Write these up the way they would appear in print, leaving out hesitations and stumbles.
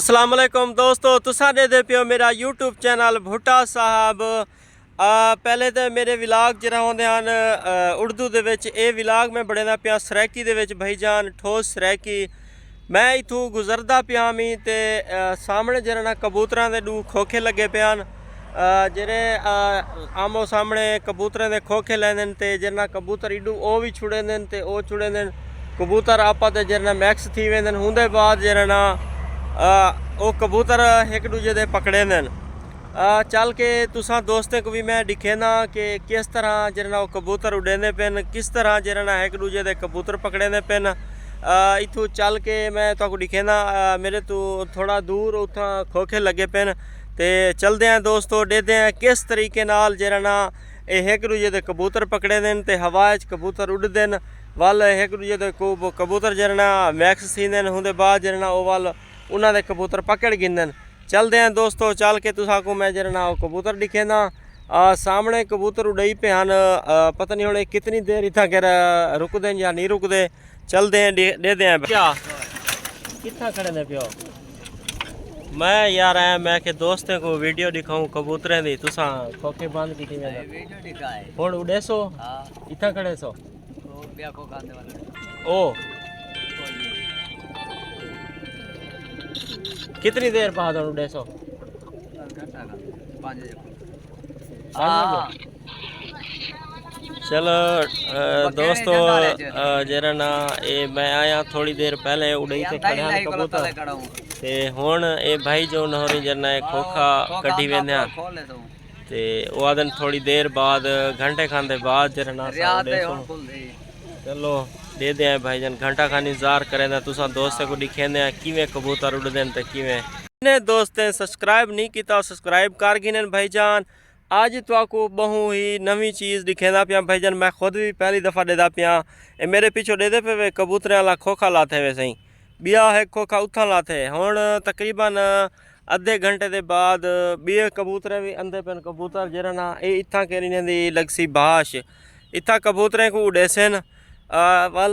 अस्सलाम वालेकुम दोस्तों, तुसा दे पियो मेरा यूट्यूब चैनल भुट्टा साहब। पहले तो मेरे विलाग जरा होंदे हन उर्दू दे विच ये विलाग मैं बड़े पिया सरैकी दे विच भाईजान ठोस सरैकी। मैं इथों गुजरदा पिया मी ते सामने जरा ना कबूतरां दे दू खोखे लगे पियान जेरे आमो सामने कबूतरें दे खोखे लैंदे ते जरा कबूतर इडू ओ भी छुड़े ते ओ छुड़े कबूतर आपा ते जरा मैक्स थी वेंदे हुंदे बाद जरा ना वो कबूतर एक दूजे दे पकड़े चल के तुसा दोस्तें को भी मैं दिखे ना कि किस तरह जरा वो कबूतर उड़ेंदे पेन, किस तरह जरा ना एक दूजे दे कबूतर पकड़ेंदे पेन। इथों चल के मैं तो दिखे ना मेरे तो थोड़ा दूर उतना खोखे लगे पेन ते चलते हैं दोस्तों, देते हैं किस तरीके नाल जरा ना एक दूजे दे कबूतर पकड़े देन ते हवा च कबूतर उड़दे वल एक दूजे दे कबूतर जरा ना मैक्स सींदे हुंदे बाद जरा ना वो वल उन्होंने दे कबूतर पकड़ गिंदन। चलते हैं दोस्तों, चल के तुसा को मैं जरा ना कबूतर दिखे ना सामने कबूतर उड़ई पे हैं। पता नहीं होने कितनी देर इतना कर रुकते या नहीं रुकते। चलते हैं दे दें क्या कितना खड़े ने प्यो मैं यार आया मैं के दोस्तें को वीडियो दिखाऊं कबूतरें दी तुसा खोखे बंद की वीडियो दिखाए हुन उड़े सो इतना खड़े सो ओ कितनी देर बाद उड़े सो चलो दोस्तों जरा ना ये मैं आया थोड़ी देर पहले उड़ई ते खड़े कबूतर ते हुन ये भाई जो नहरी जरना खोखा कड्डी वेंदे ते वो आदन थोड़ी देर बाद घंटे खान दे बाद जरा ना चलो दे दे भाई जन घंटा खान इंतजार करें तुसा दोस्त को दिखेंदे किवें कबूतर उड़दे ते किवें दोस्तें सब्सक्राइब नहीं किया सब्सक्राइब कर गिने भाईजान। आज तो को बहु ही नवी चीज़ दिखेंदा पिया भाईजान, मैं खुद भी पहली दफ़ा देदा पिया। मेरे पीछे देदे पे कबूतरें वाला खोखा लाते वे सही बिया है खोखा उथा लाते हुन तकरीबन अद्धे घंटे के बाद बे कबूतर भी अंधे पेन कबूतर जरा ना ये इतना कहने दी लगसी बाश इतना कबूतरें को उड़े सन वल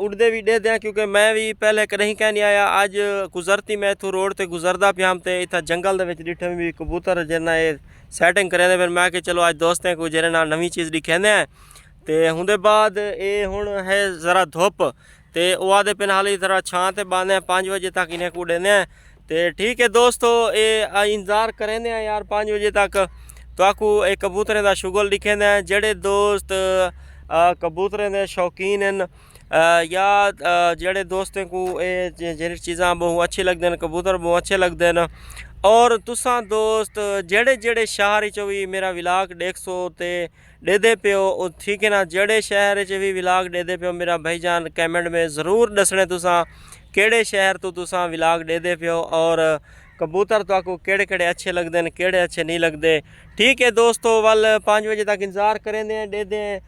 उड़दे भी दे दें क्योंकि मैं भी पहले कहीं कह नहीं आया। आज गुजरती मैं इतों रोड ते गुजरदा पिया तो इतना जंगल दे विच डिठे भी कबूतर जरा ये सैटिंग करें फिर मैं कि चलो आज दोस्तें को जरा ना नवी चीज़ दिखेंदे तो हुंदे बाद ये हुण है ज़रा धुप तो वो आदे पिन हाली तरह छां ते बांधे 5 बजे तक इन्हें को उड़ेंदे तो ठीक है दोस्तों ये इंतज़ार करेंदे यार 5 बजे तक तो आकू एक कबूतरें का शुगल दिखेंदे जेड़े दोस्त कबूतरें दे शौकीन हैं या जेड़े दोस्तें को ये जेड़ी चीज़ां बहुत अच्छी लगते हैं कबूतर बहुत अच्छे लगते हैं। और तुसा दोस्त जेड़े जेड़े शहर च भी मेरा विलाग देख सो ते दे पियो ठीक है ना, जेड़े शहर च भी विलाग दे पियो मेरा भाईजान कमेंट में ज़रूर दसने तुसा केड़े शहर तो तुसा विलाग दे पियो और कबूतर तो आपको केड़े केड़े अच्छे लगते हैं केड़े अच्छे नहीं लगते। ठीक है दोस्तों, वल 5 बजे तक इंतज़ार करें दे दें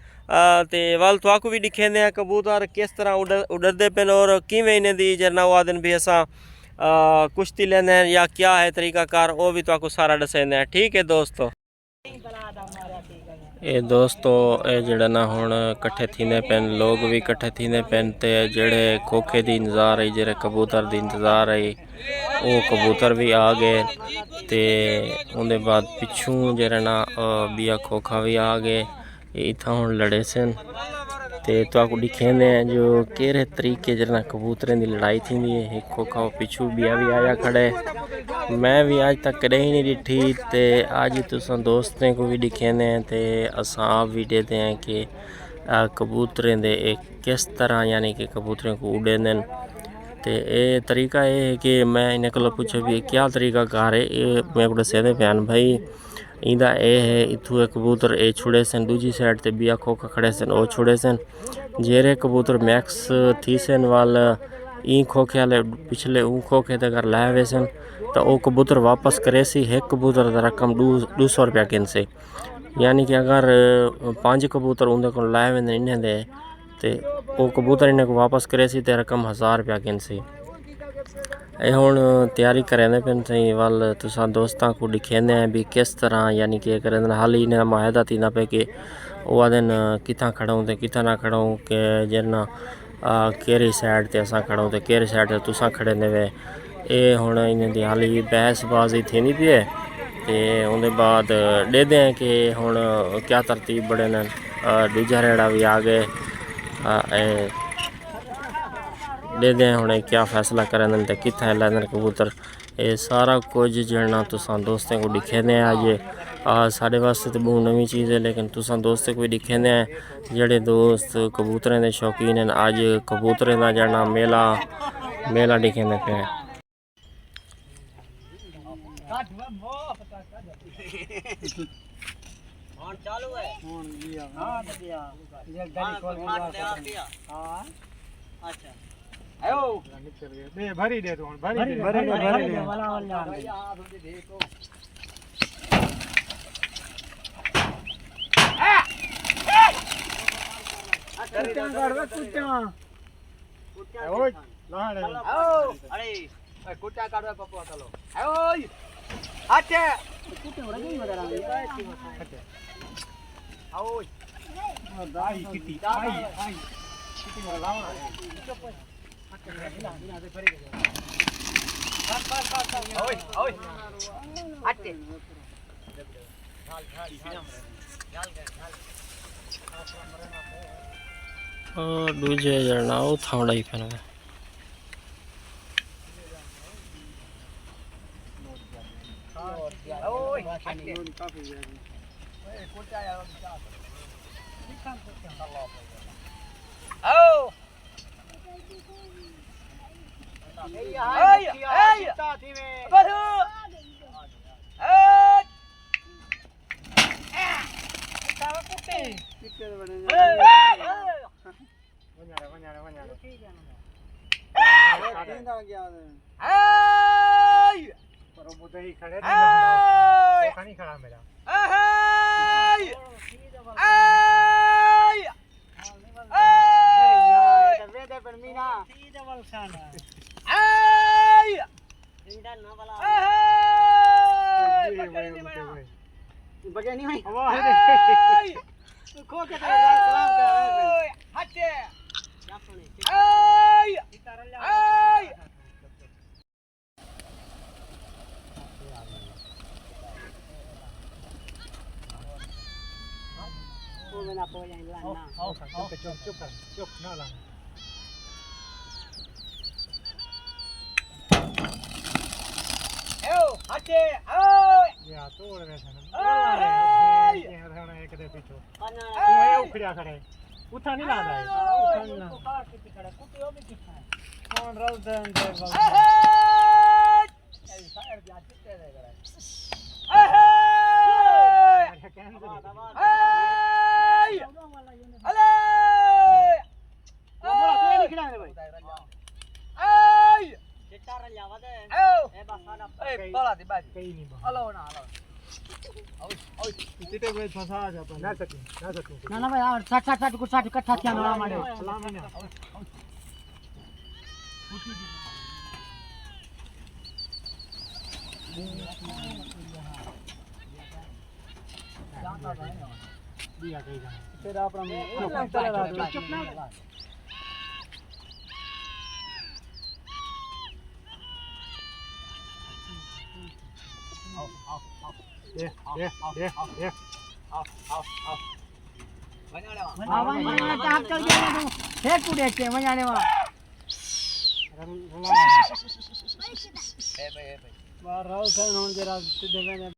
ते वल तो आपको भी दिखेंदे कबूतर किस तरह उड़दे पेन और किवें इन्हें दी जरना वो आदन भी असा कुश्ती लेंदे या क्या है तरीकाकार वो भी तो आपको सारा दसेंदे। ठीक है दोस्तों, ये दोस्तों ये जड़ा ना हुण कट्ठे थींदे पेन लोग भी कट्ठे थींदे पेन ते जेड़े खोखे दी इंतज़ार है जेड़े कबूतर दी इंतज़ार है वो कबूतर भी आ गए ते उनके बाद पिछू जरा ना बिया खोखा भी आ गए इतना हुण लड़े सन ते तो आपको दिखेंदे जो केरे तरीके जरा कबूतरें की लड़ाई थी एक खोखा पिछू बिया भी आया खड़े मैं भी आज तक कदे ही नहीं डिठी ते आज तुसा दोस्तें को भी दिखेंदे ते असां आप भी देते हैं कि कबूतरें दे किस तरह यानी कि कबूतरें को उड़ेंदे तो ये तरीका ये है कि मैं इन्हें को पूछो भी क्या तरीका कार है ये मैं को दसे प्यान भाई इंदा ये है इथू एक कबूतर ये छुड़े सन दूजी साइड ते बिया खोखा खड़े सन वो छुड़े सन जेरे कबूतर मैक्स थी सन वाल ई खोखे वाले पिछले ऊ खोखे ते अगर लाए हुए सन तो वो कबूतर वापस करे सी एक कबूतर का रकम 200 रुपया किन से यानी कि अगर 5 कबूतर उनके को लाए हुए इन्हें दे तो वो कबूतर इन्हें को वापस करे सी ते रकम 1000 रुपया किन सी हुण तैयारी करेंदे पेन सही वल तुसा दोस्तां को दिखेंदे हैं भी किस तरह यानी कि करें हाल ही इन्हें माहिदा थींदा पे कि वो दिन कितना खड़ाऊँ तो कितना ना खड़ाऊँ के जना केरी साइड ते असां खड़ाऊँ तो केरी साइड ते तुसा खड़े ने वे ये हुण इन्हां दी हाली बहसबाजी थींदी पई है ते उनके बाद देदे हैं कि हुण क्या तरतीब बड़े न दूजा रेड़ा भी आ गए देदे हैं हुण क्या फैसला करन ते कित्थे लैंदे कबूतर। ये सारा कुछ जणना तुसां दोस्तें को दिखेंदे अज साढ़े वास्ते तो बहुत नवीं चीज़ है लेकिन तुसां दोस्तें को दिखेंदे हैं जेड़े दोस्त कबूतरें के शौकीन हैं अज कबूतरें का जड़ना मेला मेला दिखेंदे पे हैं। चालू है अच्छा आयो दे भरी दे तू भरी दे वाला देखो कुत्ता काढवा कुत्ता ओय लहान आओ अरे कुत्ता काढवा पप्पा चलो ओय आटे कुत्ता वडा गई वडा आटे ओय दाई किटी आई किटी वडा लावा दूजे जणा थावड़ा ही फिर बगैनी में खो के सलाम कर हटे क्या सुने ए वो बना पो जाए ना चुप ना ला हटे या तोड़ गए थे ये रहना एक दे पीछे वो उखड़िया खड़े उठा नहीं लादा है उठा को काट के खड़ा कुटियो में कितना कौन रल दे ऐ साइड जा चिट्टे दे गए अरे कैंसिल अले बोला तो नहीं खड़ा है भाई चिट्टा रल जावा दे ए बस साडा ए बोला दी बाजी कहीं नहीं हलो ना हलो आओ चिट्टे में फंसा जाता ना सके ना भाई यार 60 कुछ 60 इकट्ठा किया ना मारे सलाम है दिया कहीं जाना फिर आप चुप ना ये वण्याने टाक कर दे तू हे कुडे के वण्याने वा ए भाई वाह राव खान होन जरा देवे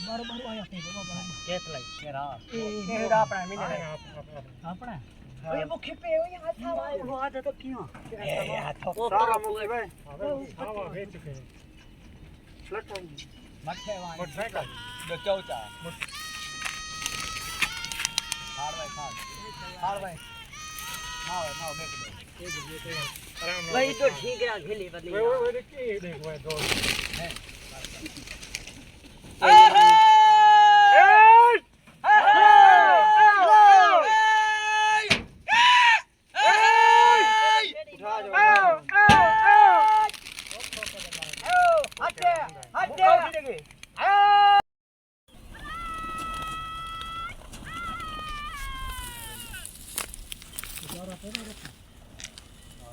बार आया थे बाबा केत लाई केरा केरा अपना मिले अपना ये मुखे पे हो यहां था वो आ तो क्यों ए हाथ सारा मुखे भाई हवा भेज के फ्लट मठे वाली मठे का दो चौचा हार भाई हां मेक दे भाई तो ठीक है खेली बदली वो देखिए देख वो दो है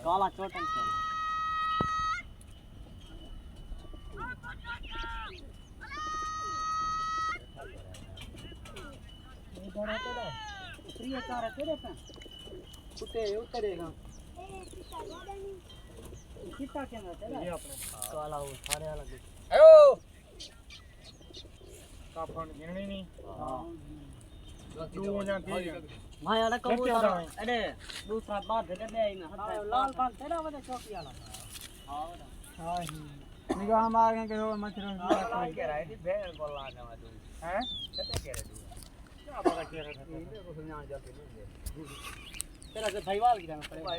काला चोटन के प्रिय कार तेरे पे उतरेगा कितना केना तेरा ये अपने काला वो सारे अलग आयो काफन गिननी नहीं हां दो या तीन मैं यार कबूतर अरे दूसरा बात है दे में लाल पान तेरा वाला चौकी वाला हां हां निगाह मार के मछली कह रहा है भेड़ को लाने वाला हैं कैसे कह रहे तू क्या पता कह रहा है देखो सुना जाते नहीं तेरा से भाईवाल की जाना पड़ेगा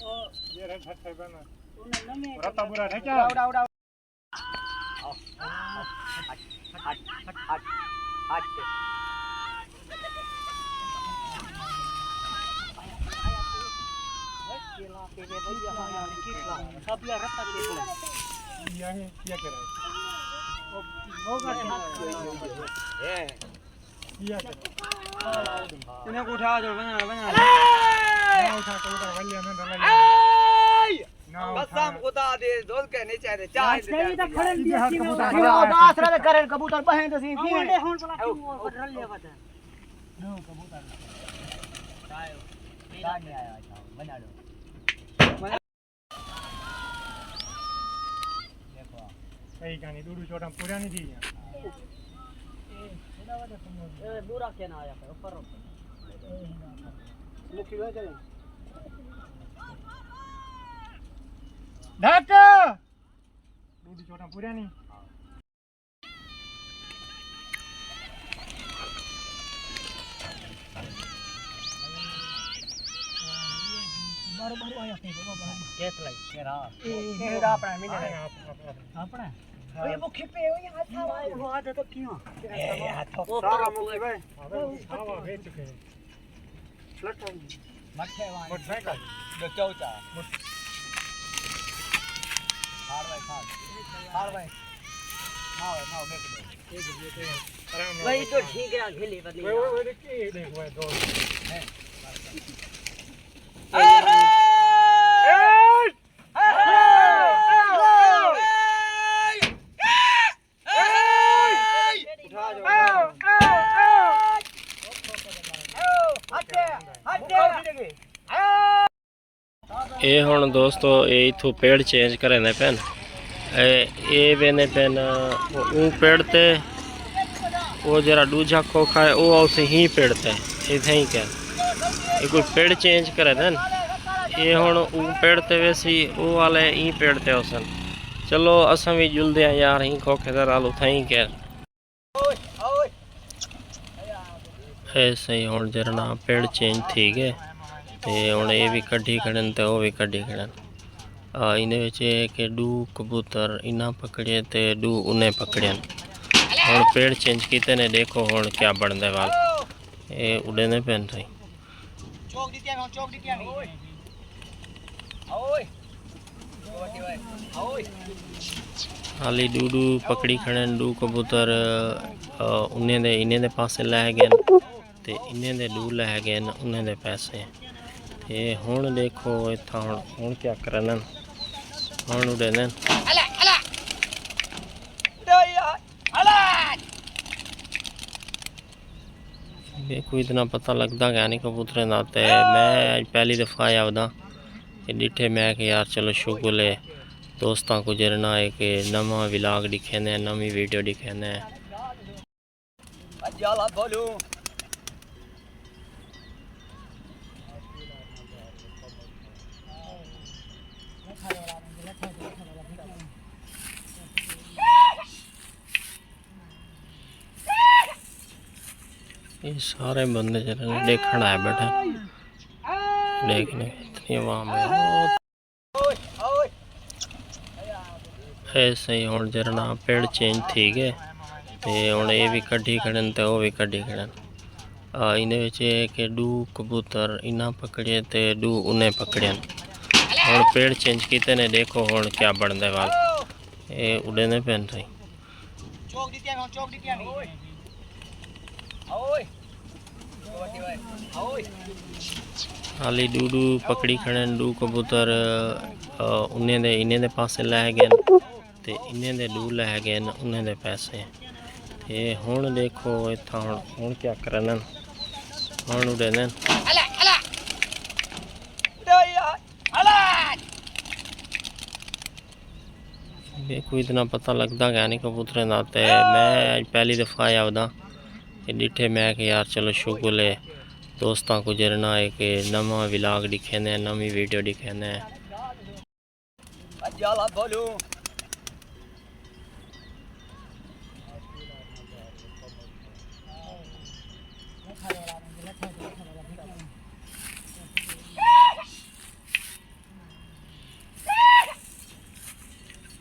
ओ ये रे छठ है बना तूने नमे रता बुरा है क्या उड़ा उड़ा हट केला के भैया यार कितना सब यार रता के ये है क्या कर रहा है होगा ये क्या कर तूने को उठा दो बना ना उठा को उठा वलिया में डाल ना बसम खुदा दे दोल के नीचे दे चाय दे तो खड़े दिए दास रे करे कबूतर बहे तो सी की होन पला की पटरल ले बता नो कबूतर चाय मेरा नहीं आया बना लो देखो कई गानी दूर छोटा पूरा नहीं दी ए बुरा के ना आया ऊपर मुखी ले चले ढक दूर छोटा पूरा नहीं बार बार आया नहीं बाबा केत लाई केरा केरा अपना मिले अपना ओए मुखी पे ओ यहां था वो हाथ तो क्यों हाथ सारा मुखी भाई हवा भेज चुके हैं फ्लट मठे वाली मोटरसाइकिल जो चौचा हार भाई नाव मेरे को वही तो ठीक है खेली बदली वो देख वो दो है ये हुण दोस्तों ये इथों पेड़ चेंज करे पेन ये वेने पेन वो पेड़ ते वो जरा दूजा खोखा है वो उसे ही पेड़ ते इथे ही क्या ये कोई पेड़ चेंज करे थे ये हुण वो पेड़ ते वैसी वो वाले ही पेड़ ते होसन चलो असां भी जुलदे हैं यार ही खोखे दर आलू था ही क्या ऐसे ही हुण जरा पेड़ चेंज थी गए ते हुण ये भी कड्ढी खड़न ते वो भी कड्ढी खड़न इन के डू कबूतर इना पकड़े ते डू उन्हें पकड़न हुण पेड़ चेंज किते ने देखो हुण क्या बनदे वाल ये उड़े ने पेन थई हाली डू पकड़ी खड़न डू कबूतर उन्हें दे इन्हें दे पासे लै गए ते इन्हें दे डू लै गए उन्हें दे पैसे ये हुण देखो इत्था हुण क्या करन हुण उड़े ने देखो इतना पता लगता क्या नहीं कबूतरें नाते मैं पहली दफ़ा आया वदा डिठे मैं कि यार चलो शुक्र है दोस्तों को जरना है कि नवा व्लॉग दिखेने नवी वीडियो दिखेने ये सारे बंदे जरा देखना है बैठे देखने इतनी आवाम है ऐसे ही हुण जरा पेड़ चेंज थी गए ते हुण ये भी कड्ढी खड़न ते वो भी कड्ढी खड़न इन के डू कबूतर इना पकड़े ते डू उन्हें पकड़न हुण पेड़ चेंज किते ने देखो हुण क्या बनदे वाल ये उड़े ने पेन थई चौक दी हाली डू पकड़ी खड़े डू कबूतर उन्हें दे इन्हें दे पासे लै गए ते इन्हें दे डू लै गए उन्हें दे पैसे ते हुण देखो इत्था हुण क्या करन हुण उड़े ने देखो इतना पता लगता क्या नहीं कबूतरें दा ते मैं अज पहली दफा आया वदा डिठे मैं कि यार चलो शुक्र है दोस्तां को जरना एक नवा व्लॉग दिखे ने नवी वीडियो दिखे ने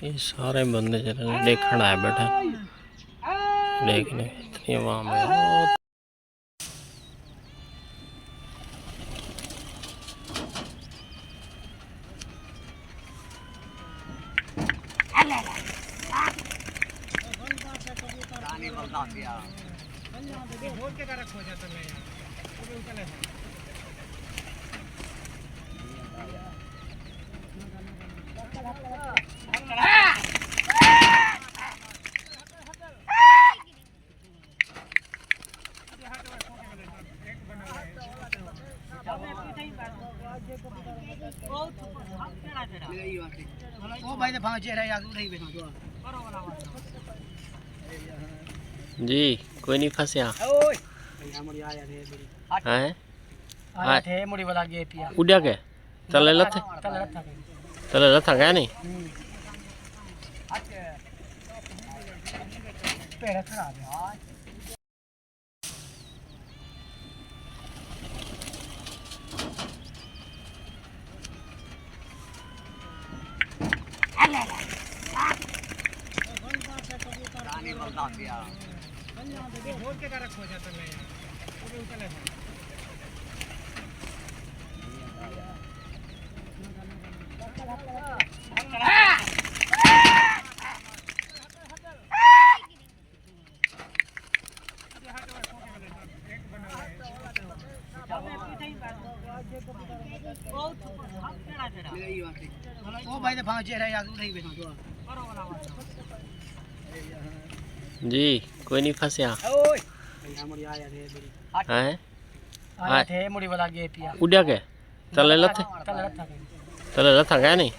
ये सारे बंदे जरा देखना है बैठे देखने इतनी आवाम है जी कोई नहीं फंसया है उड़ा के तले लथा गया नहीं जी कोई नहीं फंसया है उड़ा के तले लथा गया नहीं